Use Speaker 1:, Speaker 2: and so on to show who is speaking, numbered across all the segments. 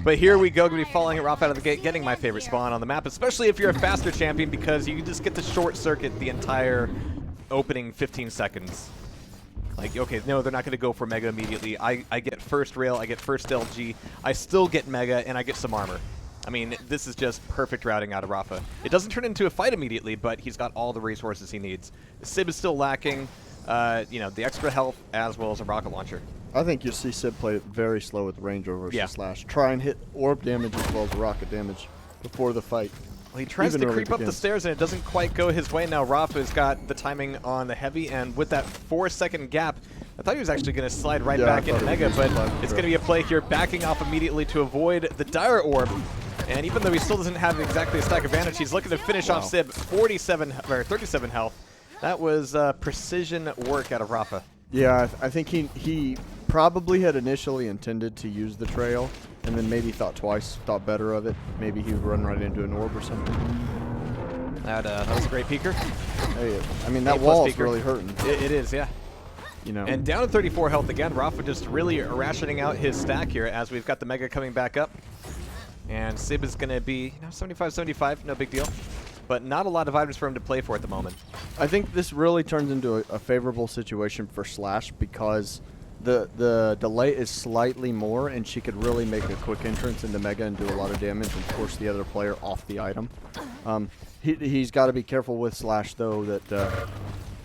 Speaker 1: But here we go, going to be following Rapha out of the gate, getting my favorite spawn on the map, especially if you're a faster champion, because you can just get to short circuit the entire opening 15 seconds. Like, okay, no, they're not going to go for Mega immediately. I get first rail, I get first LG, I still get Mega, and I get some armor. I mean, this is just perfect routing out of Rapha. It doesn't turn into a fight immediately, but he's got all the resources he needs. SIB is still lacking, you know, the extra health as well as a rocket launcher.
Speaker 2: I think you'll see SIB play very slow with Ranger versus Slash. Try and hit orb damage as well as rocket damage before the fight.
Speaker 1: Well, he tries to creep up the stairs and it doesn't quite go his way. Now Rapha's got the timing on the heavy, and with that 4-second gap, I thought he was actually going to slide right back into Mega, but it's going to be a play here, backing off immediately to avoid the dire orb. And even though he still doesn't have exactly a stack advantage, he's looking to finish off SIB. 37 health. That was precision work out of Rapha.
Speaker 2: Yeah, I think he probably had initially intended to use the trail, and then maybe thought twice, thought better of it. Maybe he would run right into an orb or something.
Speaker 1: That was a great peeker.
Speaker 2: Hey, I mean, that wall is really hurting.
Speaker 1: It is, yeah.
Speaker 2: You know.
Speaker 1: And down to 34 health again. Rapha just really rationing out his stack here as we've got the Mega coming back up. And SIB is going to be, 75-75, no big deal. But not a lot of items for him to play for at the moment.
Speaker 2: I think this really turns into a favorable situation for Slash because the delay is slightly more, and she could really make a quick entrance into Mega and do a lot of damage and force the other player off the item. He's got to be careful with Slash, though, that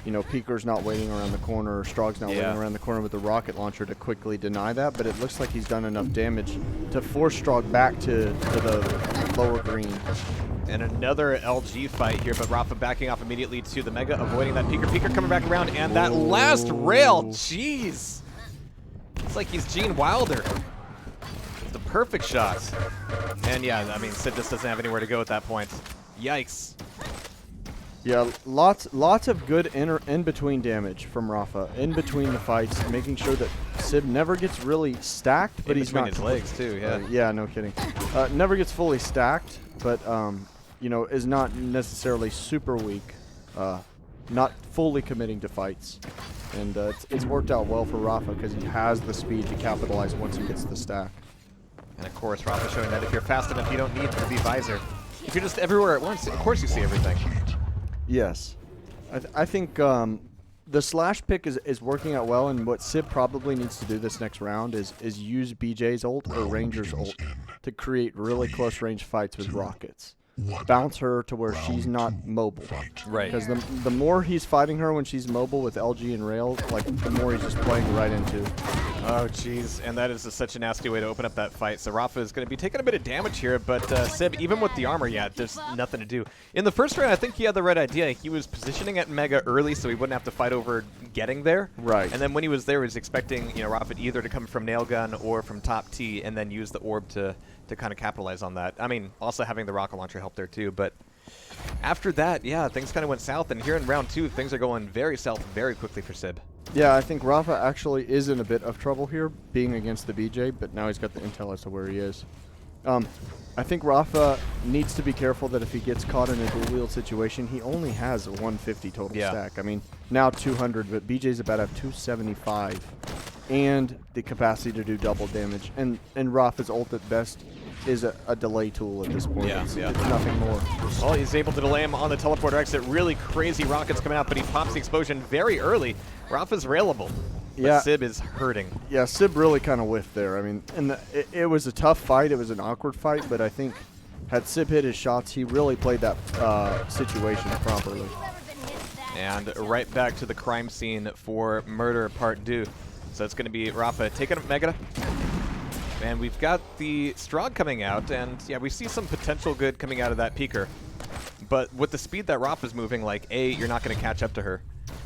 Speaker 2: you know, Peeker's not waiting around the corner, or Strog's not waiting around the corner with the rocket launcher to quickly deny that, but it looks like he's done enough damage to force Strog back to the lower green.
Speaker 1: And another LG fight here, but Rapha backing off immediately to the Mega, avoiding that Peeker. Peeker coming back around, and that last rail, jeez! It's like he's Gene Wilder. The perfect shot. And yeah, I mean, SIB just doesn't have anywhere to go at that point. Yikes.
Speaker 2: Yeah, lots of good in-between damage from Rapha, in between the fights, making sure that SIB never gets really stacked, but he's not
Speaker 1: his legs too. Yeah.
Speaker 2: Yeah, no kidding. Never gets fully stacked, but you know, is not necessarily super weak, not fully committing to fights, and it's worked out well for Rapha because he has the speed to capitalize once he gets the stack.
Speaker 1: And of course, Rapha showing that if you're fast enough, you don't need to be visor. If you're just everywhere at once, of course you see everything.
Speaker 2: Yes. I think the Slash pick is working out well, and what SIB probably needs to do this next round is use BJ's ult or Ranger's ult to create really close range fights with rockets. Bounce her to where she's not mobile.
Speaker 1: Right.
Speaker 2: Because the more he's fighting her when she's mobile with LG and rail, like the more he's just playing right into.
Speaker 1: Oh, jeez. And that is such a nasty way to open up that fight. So Rapha is going to be taking a bit of damage here, but SIB, even with the armor, yeah, there's nothing to do. In the first round, I think he had the right idea. He was positioning at Mega early so he wouldn't have to fight over getting there.
Speaker 2: Right.
Speaker 1: And then when he was there, he was expecting, you know, Rapha either to come from nail gun or from top T and then use the orb to kind of capitalize on that. I mean, also having the rocket launcher help there too, but after that, yeah, things kind of went south, and here in round 2, things are going very south very quickly for SIB.
Speaker 2: Yeah, I think Rapha actually is in a bit of trouble here, being against the BJ, but now he's got the intel as to where he is. I think Rapha needs to be careful that if he gets caught in a dual wield situation, he only has a 150 total stack. I mean, now 200, but BJ's about to have 275, and the capacity to do double damage. And Rapha's ult at best is a delay tool at this point.
Speaker 1: Yeah,
Speaker 2: it's nothing more.
Speaker 1: Well, he's able to delay him on the teleporter exit. Really crazy rockets coming out, but he pops the explosion very early. Rapha's railable, but SIB is hurting.
Speaker 2: Yeah, SIB really kind of whiffed there. I mean, and it was a tough fight. It was an awkward fight, but I think had SIB hit his shots, he really played that situation properly.
Speaker 1: And right back to the crime scene for Murder Part 2. So it's going to be Rapha taking up Mega. And we've got the Strog coming out, and yeah, we see some potential good coming out of that Peeker. But with the speed that Rapha's moving, like, A, you're not going to catch up to her.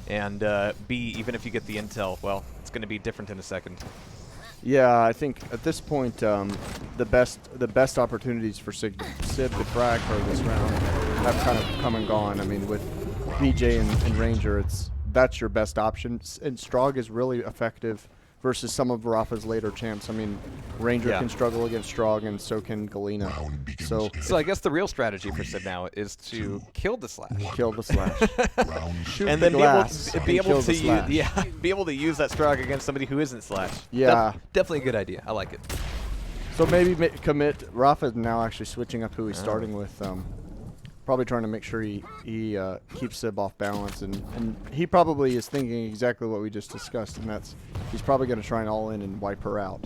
Speaker 1: And B, even if you get the intel, well, it's going to be different in a second.
Speaker 2: Yeah, I think at this point, the best opportunities for SIB to frag her this round have kind of come and gone. I mean, with BJ and Ranger, that's your best option. And Strog is really effective versus some of Rapha's later champs. I mean, Ranger can struggle against Strog, and so can Galena. So
Speaker 1: I guess the real strategy for SIB now is to kill the Slash.
Speaker 2: Kill the Slash. Shoot
Speaker 1: and
Speaker 2: the
Speaker 1: then be able to use that Strog against somebody who isn't Slash.
Speaker 2: Yeah.
Speaker 1: Definitely a good idea. I like it.
Speaker 2: So maybe commit. RAPHA now actually switching up who he's starting with. Probably trying to make sure he keeps SIB off balance, and he probably is thinking exactly what we just discussed, and that's he's probably going to try and all in and wipe her out.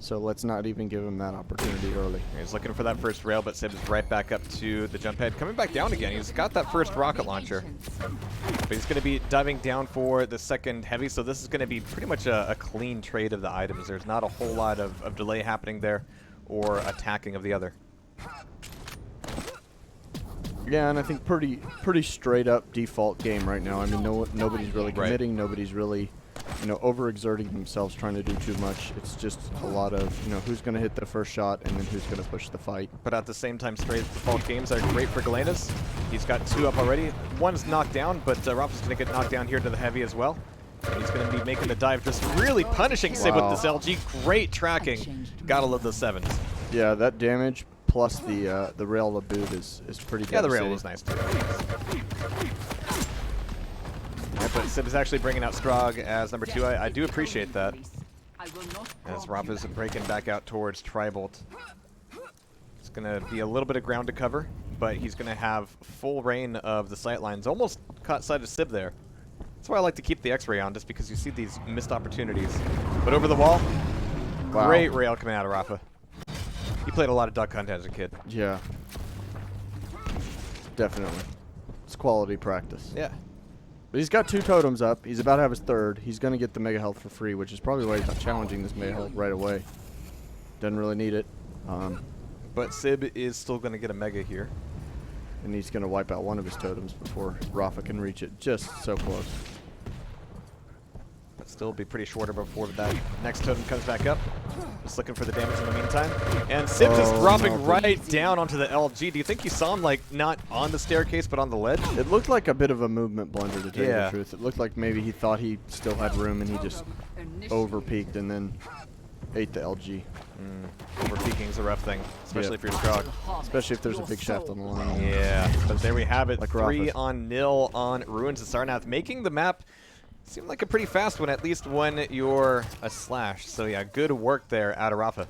Speaker 2: So let's not even give him that opportunity early.
Speaker 1: He's looking for that first rail, but SIB is right back up to the jump head. Coming back down again. He's got that first rocket launcher. But he's going to be diving down for the second heavy, so this is going to be pretty much a clean trade of the items. There's not a whole lot of delay happening there or attacking of the other.
Speaker 2: Yeah, and I think pretty straight up default game right now. I mean, nobody's really committing. Nobody's really, overexerting themselves trying to do too much. It's just a lot of, who's going to hit the first shot and then who's going to push the fight.
Speaker 1: But at the same time, straight default games are great for Galenas. He's got 2 up already. One's knocked down, but RAPHA's going to get knocked down here to the heavy as well. And he's going to be making the dive, just really punishing SIB with this LG. Great tracking. Gotta love those 7s.
Speaker 2: Yeah, that damage plus the rail to boot is pretty good.
Speaker 1: Yeah, the rail was nice too. Yeah, but SIB is actually bringing out Strog as number 2. I do appreciate that. As RAPHA's breaking back out towards Tribolt. It's going to be a little bit of ground to cover, but he's going to have full reign of the sight lines. Almost caught sight of SIB there. That's why I like to keep the X-ray on, just because you see these missed opportunities. But over the wall, great rail coming out of RAPHA. He played a lot of Duck Hunt as a kid.
Speaker 2: Yeah. Definitely. It's quality practice.
Speaker 1: Yeah.
Speaker 2: But he's got 2 totems up. He's about to have his 3rd. He's going to get the Mega Health for free, which is probably why he's not challenging this Mega Health right away. Doesn't really need it.
Speaker 1: But SIB is still going to get a Mega here.
Speaker 2: And he's going to wipe out one of his totems before RAPHA can reach it. Just so close.
Speaker 1: But still be pretty shorter before that next totem comes back up. Just looking for the damage in the meantime. And SIB just dropping right down onto the LG. Do you think you saw him, like, not on the staircase, but on the ledge?
Speaker 2: It looked like a bit of a movement blunder, to tell you the truth. It looked like maybe he thought he still had room, and he just over-peaked and then ate the LG.
Speaker 1: Over-peaking is a rough thing, especially if you're Strog.
Speaker 2: Especially if there's a big shaft on the line.
Speaker 1: Yeah, but there we have it.
Speaker 2: Like
Speaker 1: 3-0 on Ruins of Sarnath, making the map seem like a pretty fast one, at least when you're a slash. So yeah, good work there out of RAPHA.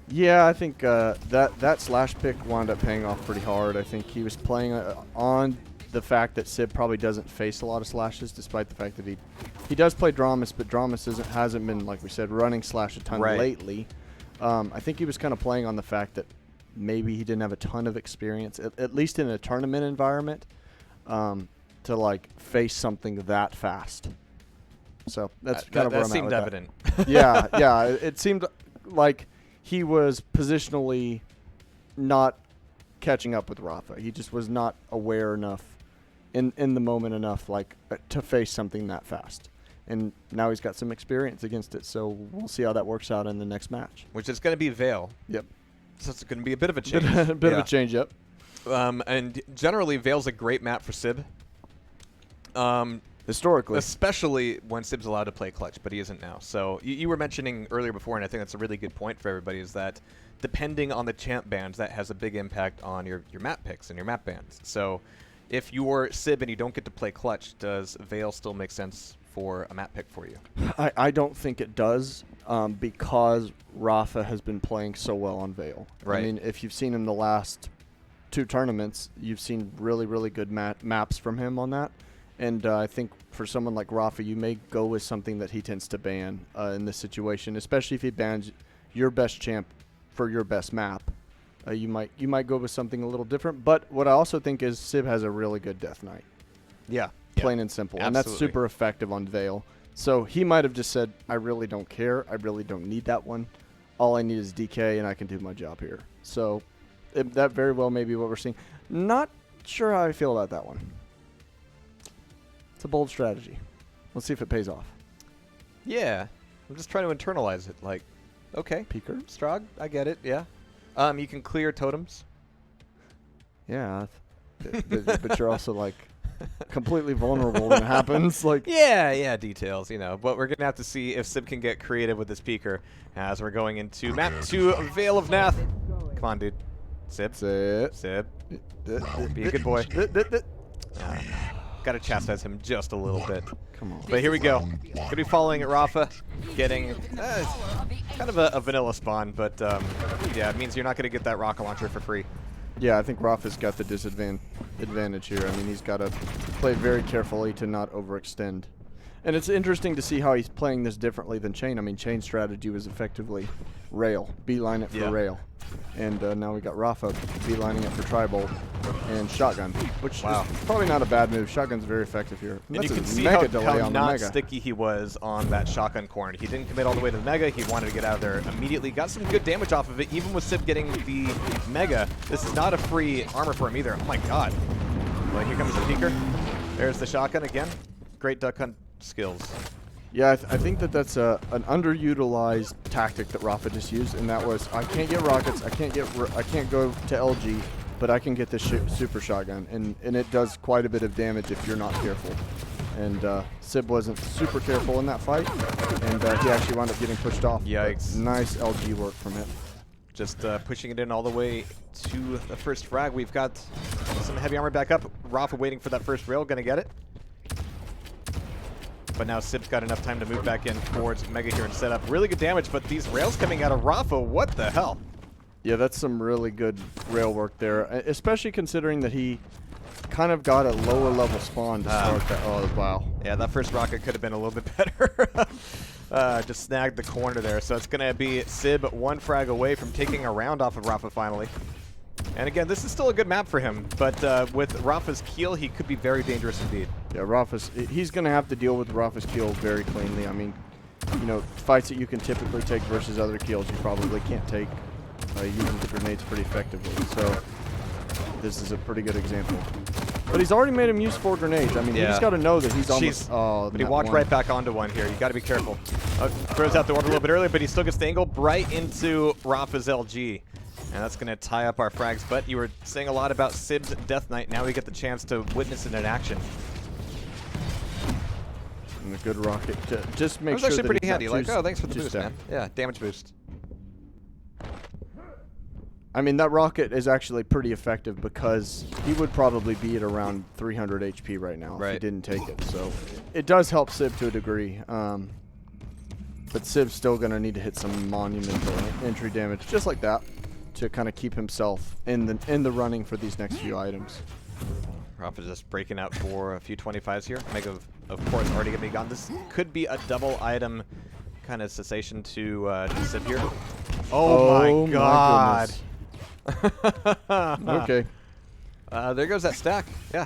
Speaker 2: Yeah, I think that slash pick wound up paying off pretty hard. I think he was playing on the fact that SIB probably doesn't face a lot of slashes, despite the fact that he does play Dramas, but Dramas hasn't been, like we said, running slash a ton lately. I think he was kind of playing on the fact that maybe he didn't have a ton of experience, at least in a tournament environment, to like face something that fast. So that's kind of where I'm at with
Speaker 1: that. That seemed evident.
Speaker 2: Yeah, it seemed like he was positionally not catching up with RAPHA. He just was not aware enough in the moment enough, like, to face something that fast. And now he's got some experience against it, so we'll see how that works out in the next match.
Speaker 1: Which is going to be Veil.
Speaker 2: Yep.
Speaker 1: So it's going to be a bit of a change.
Speaker 2: A bit of a change, yep.
Speaker 1: And generally, Veil's a great map for SIB.
Speaker 2: Historically.
Speaker 1: Especially when SIB's allowed to play clutch, but he isn't now. So you were mentioning earlier before, and I think that's a really good point for everybody, is that depending on the champ bans, that has a big impact on your map picks and your map bans. So if you're SIB and you don't get to play clutch, does Veil still make sense for a map pick for you?
Speaker 2: I don't think it does, because RAPHA has been playing so well on Veil.
Speaker 1: Right.
Speaker 2: I mean, if you've seen him the last 2 tournaments, you've seen really, really good maps from him on that. And I think for someone like RAPHA, you may go with something that he tends to ban in this situation, especially if he bans your best champ for your best map. You might go with something a little different. But what I also think is SIB has a really good Death Knight.
Speaker 1: Yeah.
Speaker 2: Plain and simple.
Speaker 1: Absolutely.
Speaker 2: And that's super effective on Veil. So he might have just said, I really don't care. I really don't need that one. All I need is DK, and I can do my job here. So that very well may be what we're seeing. Not sure how I feel about that one. It's a bold strategy. Let's see if it pays off.
Speaker 1: Yeah. I'm just trying to internalize it. Like, okay.
Speaker 2: Peeker?
Speaker 1: Strog, I get it, yeah. You can clear totems.
Speaker 2: Yeah. But you're also, like, completely vulnerable when it happens. Like,
Speaker 1: yeah, details, But we're going to have to see if SIB can get creative with this Peeker as we're going into map 2, Veil of Nath. Come on, dude. SIB.
Speaker 2: SIB.
Speaker 1: SIB. Be a good boy. Got to chastise him just a little bit.
Speaker 2: Come on.
Speaker 1: But here we go. Going to be following RAPHA, getting kind of a vanilla spawn, but yeah, it means you're not going to get that rocket launcher for free.
Speaker 2: Yeah, I think RAPHA's got the advantage here. I mean, he's got to play very carefully to not overextend. And it's interesting to see how he's playing this differently than Chain. I mean, Chain's strategy was effectively rail, beeline it for rail. And now we got RAPHA beelining it for tri-bolt and shotgun, which is probably not a bad move. Shotgun's very effective here.
Speaker 1: And you can see how not sticky he was on that shotgun corner. He didn't commit all the way to the Mega. He wanted to get out of there immediately. Got some good damage off of it, even with SIB getting the Mega. This is not a free armor for him either. Oh my god. Well, here comes the peeker. There's the shotgun again. Great duck hunt skills.
Speaker 2: Yeah, I think that's an underutilized tactic that RAPHA just used, and that was I can't get rockets, I can't go to LG, but I can get this super shotgun, and it does quite a bit of damage if you're not careful. And SIB wasn't super careful in that fight, and he actually wound up getting pushed off.
Speaker 1: Yikes!
Speaker 2: Nice LG work from him.
Speaker 1: Just pushing it in all the way to the first frag. We've got some heavy armor back up. RAPHA waiting for that first rail, gonna get it. But now SIB's got enough time to move back in towards Mega here and set up really good damage, but these rails coming out of RAPHA, what the hell?
Speaker 2: Yeah, that's some really good rail work there, especially considering that he kind of got a lower level spawn to start that. Oh, wow.
Speaker 1: Yeah, that first rocket could have been a little bit better. Just snagged the corner there, so it's going to be SIB one frag away from taking a round off of RAPHA finally. And again, this is still a good map for him, but with RAPHA's keel, he could be very dangerous indeed. Yeah,
Speaker 2: he's going to have to deal with RAPHA's keel very cleanly. I mean, you know, fights that you can typically take versus other keels you probably can't take using the grenades pretty effectively. So this is a pretty good example. But he's already made him use 4 grenades. I mean, he's got to know that he's almost...
Speaker 1: but he walked right back onto one here. You got to be careful. Throws out the order a little bit earlier, but he still gets the angle right into RAPHA's LG. And that's going to tie up our frags. But you were saying a lot about SIB's Death Knight. Now we get the chance to witness it in action.
Speaker 2: And a good rocket to just make sure that
Speaker 1: that was actually pretty handy. Like, oh, thanks for the boost, man. Yeah, damage boost.
Speaker 2: I mean, that rocket is actually pretty effective because he would probably be at around 300 HP right now if he didn't take it. So it does help SIB to a degree. But SIB's still going to need to hit some monumental entry damage, just like that, to kind of keep himself in the running for these next few items.
Speaker 1: RAPHA just breaking out for a few 25s here. Mega, of course, already going to be gone. This could be a double item kind of cessation to SIB here. Oh my god.
Speaker 2: Okay.
Speaker 1: There goes that stack. Yeah.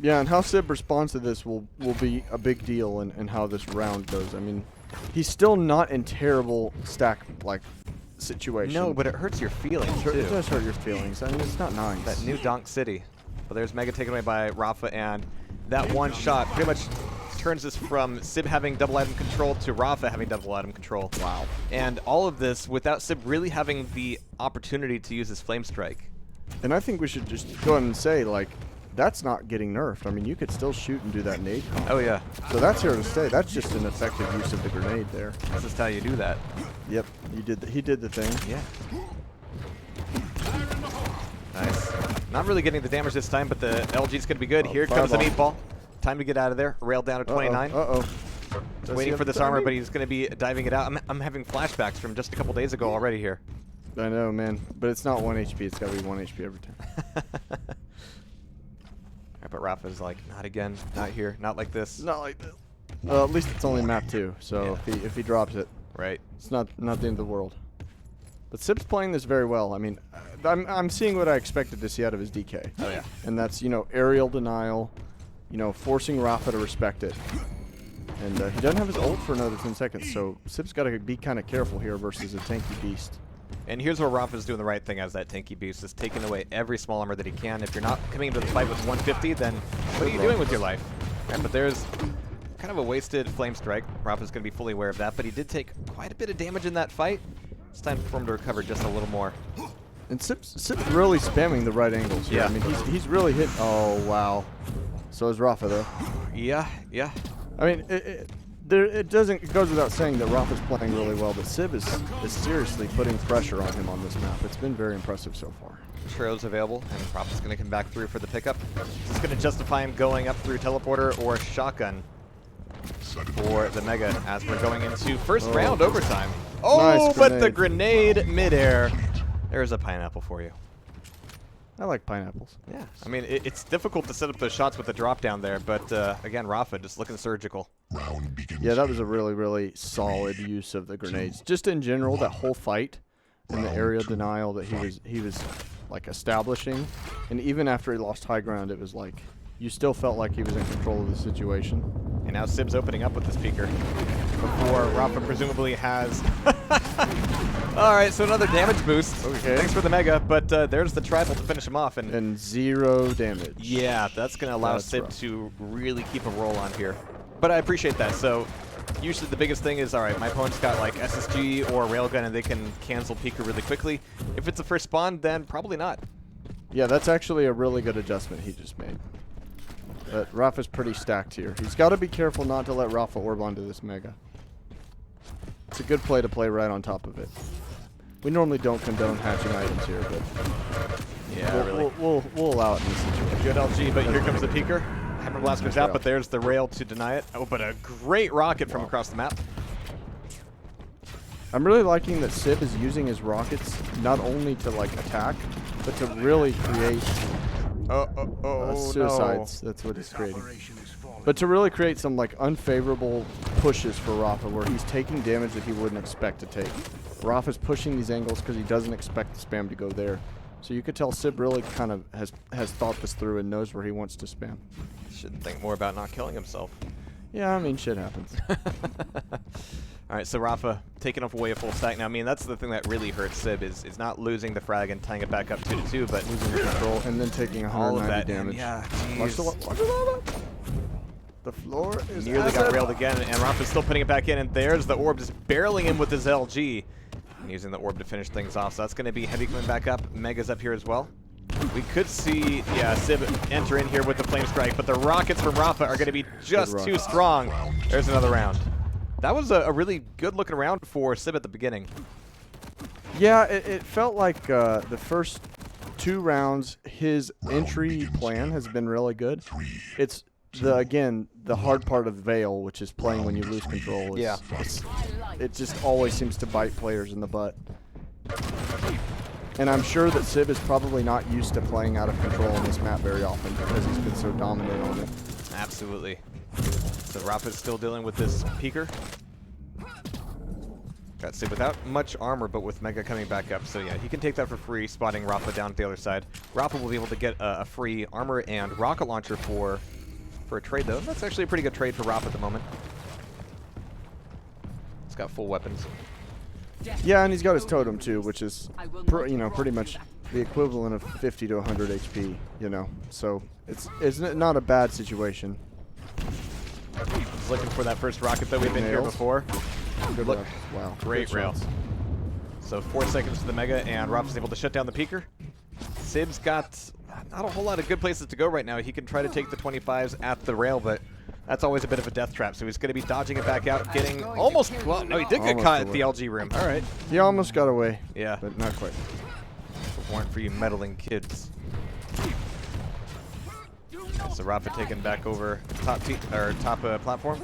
Speaker 2: Yeah, and how SIB responds to this will be a big deal in how this round goes. I mean, he's still not in terrible stack situation.
Speaker 1: No, but it hurts your feelings too.
Speaker 2: It does hurt your feelings. I mean, it's not nice.
Speaker 1: That new Donk City. Well, there's Mega taken away by RAPHA, and that one shot pretty much turns us from SIB having double item control to RAPHA having double item control.
Speaker 2: Wow.
Speaker 1: And all of this without SIB really having the opportunity to use his Flame Strike.
Speaker 2: And I think we should just go ahead and say, like, that's not getting nerfed. I mean, you could still shoot and do that nade combo.
Speaker 1: Oh, yeah.
Speaker 2: So that's here to stay. That's just an effective use of the grenade there.
Speaker 1: That's just how you do that.
Speaker 2: Yep. He did the thing.
Speaker 1: Yeah. Nice. Not really getting the damage this time, but the LG's going to be good. Here comes the meatball. Time to get out of there. Rail down to 29. Waiting for this armor, but he's going to be diving it out. I'm having flashbacks from just a couple days ago already here.
Speaker 2: I know, man. But it's not 1 HP. It's got to be 1 HP every time.
Speaker 1: But RAPHA's like, not again, not here, not like this.
Speaker 2: Not like this. At least it's only map 2, so if he drops it, it's not the end of the world. But SIB's playing this very well. I mean, I'm seeing what I expected to see out of his DK.
Speaker 1: Oh yeah.
Speaker 2: And that's, you know, aerial denial, you know, forcing RAPHA to respect it. And he doesn't have his ult for another 10 seconds, so SIB's got to be kind of careful here versus a tanky beast.
Speaker 1: And here's where RAPHA's doing the right thing as that tanky beast, is taking away every small armor that he can. If you're not coming into the fight with 150, then what are you doing with your life? Right, but there's kind of a wasted Flame Strike. RAPHA's going to be fully aware of that, but he did take quite a bit of damage in that fight. It's time for him to recover just a little more.
Speaker 2: And SIB's really spamming the right angles here.
Speaker 1: Yeah.
Speaker 2: I mean, he's really hit. Oh, wow. So is RAPHA, though.
Speaker 1: Yeah, yeah.
Speaker 2: I mean, it goes without saying that Rapha's playing really well, but SIB is seriously putting pressure on him on this map. It's been very impressive so far.
Speaker 1: Trail's available, and Rapha's going to come back through for the pickup. This is going to justify him going up through teleporter or shotgun for the Mega as we're going into first round overtime. Oh,
Speaker 2: Nice
Speaker 1: but the grenade midair. There's a pineapple for you.
Speaker 2: I like pineapples.
Speaker 1: Yeah, I mean, it's difficult to set up those shots with the drop down there, but again, Rapha just looking surgical.
Speaker 2: Yeah, that was a really, really solid use of the grenades. Just in general, that whole fight and the area denial that he was like establishing, and even after he lost high ground, it was like you still felt like he was in control of the situation.
Speaker 1: And now SIB's opening up with this peeker before Rapha presumably has. All right, so another damage boost.
Speaker 2: Okay.
Speaker 1: Thanks for the Mega, but there's the tribal to finish him off.
Speaker 2: And 0 damage.
Speaker 1: Yeah, that's going to allow SIB to really keep a roll on here. But I appreciate that. So usually the biggest thing is, all right, my opponent's got like SSG or Railgun, and they can cancel peeker really quickly. If it's a first spawn, then probably not.
Speaker 2: Yeah, that's actually a really good adjustment he just made. But Rapha's pretty stacked here. He's got to be careful not to let Rapha orb onto this Mega. It's a good play to play right on top of it. We normally don't condone hatching items here, but
Speaker 1: yeah,
Speaker 2: we'll allow it in this situation.
Speaker 1: Good LG, but here comes the peeker. Hammer Blaster's out, but there's the rail to deny it. Oh, but a great rocket from across the map.
Speaker 2: I'm really liking that SIB is using his rockets not only to like attack, but to really create suicides.
Speaker 1: No.
Speaker 2: That's what he's creating. But to really create some like unfavorable pushes for Rapha, where he's taking damage that he wouldn't expect to take. Rapha's pushing these angles because he doesn't expect the spam to go there. So you could tell SIB really kind of has thought this through and knows where he wants to spam.
Speaker 1: Should think more about not killing himself.
Speaker 2: Yeah, I mean, shit happens.
Speaker 1: All right, so Rapha taking off away a full stack. Now, I mean, that's the thing that really hurts SIB is not losing the frag and tying it back up 2-2, but
Speaker 2: losing the control and then taking 190 damage.
Speaker 1: Yeah,
Speaker 2: Watch the lava. The floor is
Speaker 1: nearly got railed again, and Rapha's still putting it back in, and there's the orb just barreling in with his LG. And using the orb to finish things off, so that's going to be Heavy coming back up. Mega's up here as well. We could see, yeah, SIB enter in here with the Flame Strike, but the rockets from Rapha are going to be just too strong. There's another round. That was a really good-looking round for SIB at the beginning.
Speaker 2: Yeah, it felt like the first 2 rounds, his entry plan has been really good. It's, again, the hard part of Veil, which is playing when you lose control.
Speaker 1: Yeah.
Speaker 2: It just always seems to bite players in the butt. And I'm sure that SIB is probably not used to playing out of control on this map very often because he's been so dominant on it.
Speaker 1: Absolutely. So Rapha's still dealing with this peeker. Got SIB without much armor, but with Mega coming back up. So yeah, he can take that for free, spotting Rapha down at the other side. Rapha will be able to get a free armor and rocket launcher for a trade, though. That's actually a pretty good trade for Rapha at the moment. He's got full weapons.
Speaker 2: Yeah, and he's got his totem too, which is, pretty much the equivalent of 50 to 100 HP. So it's not a bad situation.
Speaker 1: He's looking for that first rocket that we've been here before.
Speaker 2: Good
Speaker 1: look.
Speaker 2: Wow.
Speaker 1: Great rail. So 4 seconds to the Mega, and Rapha's able to shut down the peeker. SIB's got not a whole lot of good places to go right now. He can try to take the 25s at the rail, but that's always a bit of a death trap. So he's going to be dodging it back out, getting almost, well, no, he did get caught at the LG room. All right.
Speaker 2: He almost got away.
Speaker 1: Yeah.
Speaker 2: But not quite.
Speaker 1: If it weren't for you meddling kids. So Rapha taking back over top platform.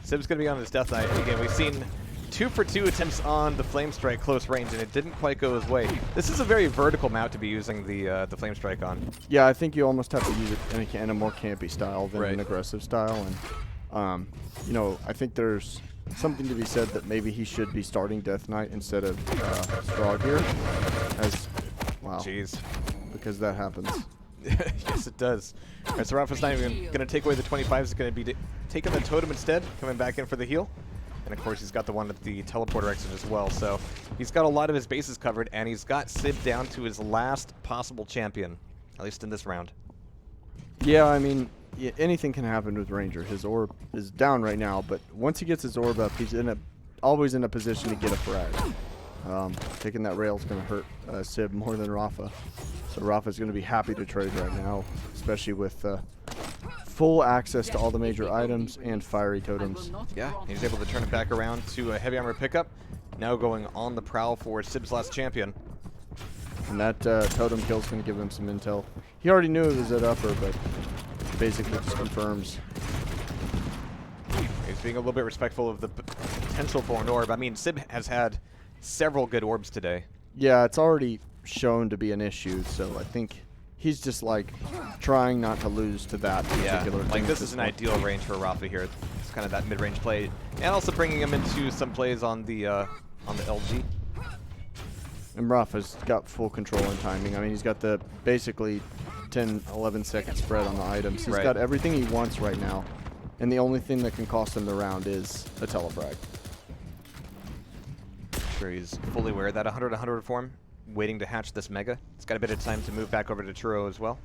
Speaker 1: SIB's going to be on his death knight. And again, we've seen 2 for 2 attempts on the Flame Strike close range, and it didn't quite go his way. This is a very vertical mount to be using the Flame Strike on.
Speaker 2: Yeah, I think you almost have to use it in a more campy style than an aggressive style. And, I think there's something to be said that maybe he should be starting Death Knight instead of Strahd here. Wow.
Speaker 1: Jeez.
Speaker 2: Because that happens.
Speaker 1: Yes, it does. All right, so Rapha's not even going to take away the 25s. He's going to be taking the totem instead, coming back in for the heal. And, of course, he's got the one at the teleporter exit as well. So he's got a lot of his bases covered, and he's got SIB down to his last possible champion, at least in this round.
Speaker 2: Yeah, I mean, anything can happen with Ranger. His orb is down right now, but once he gets his orb up, he's always in a position to get a frag. Taking that rail is going to hurt SIB more than Rapha. So Rapha's going to be happy to trade right now, especially with full access to all the major items and fiery totems.
Speaker 1: Yeah, he's able to turn it back around to a heavy armor pickup. Now going on the prowl for SIB's last champion.
Speaker 2: And that totem kill's going to give him some intel. He already knew it was at upper, but basically just confirms.
Speaker 1: He's being a little bit respectful of the potential for an orb. I mean, SIB has had several good orbs today.
Speaker 2: Yeah, it's already shown to be an issue, so I think he's just like trying not to lose to that particular thing.
Speaker 1: Like this is an ideal range for RAPHA here. It's kind of that mid-range play, and also bringing him into some plays on the LG.
Speaker 2: And RAPHA's got full control and timing. I mean, he's got the basically 10, 11 second spread on the items. He's got everything he wants right now, and the only thing that can cost him the round is a telefrag.
Speaker 1: Sure, he's fully aware of that 100-100 form, waiting to hatch this mega. It's got a bit of time to move back over to Churro as well.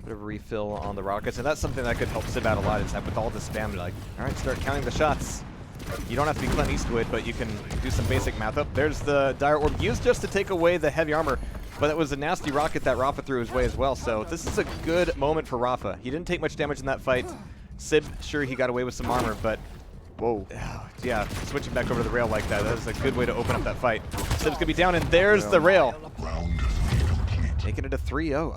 Speaker 1: Bit of refill on the rockets, and that's something that could help SIB out a lot, is that with all this spam, like, all right, start counting the shots. You don't have to be Clint Eastwood, but you can do some basic math. Up there's the Dire Orb, used just to take away the heavy armor, but it was a nasty rocket that RAPHA threw his way as well, so this is a good moment for RAPHA. He didn't take much damage in that fight. SIB, sure, he got away with some armor, but whoa. Yeah, switching back over to the rail like that is a good way to open up that fight. SIB's going to be down, and there's the rail. Making it a 3-0.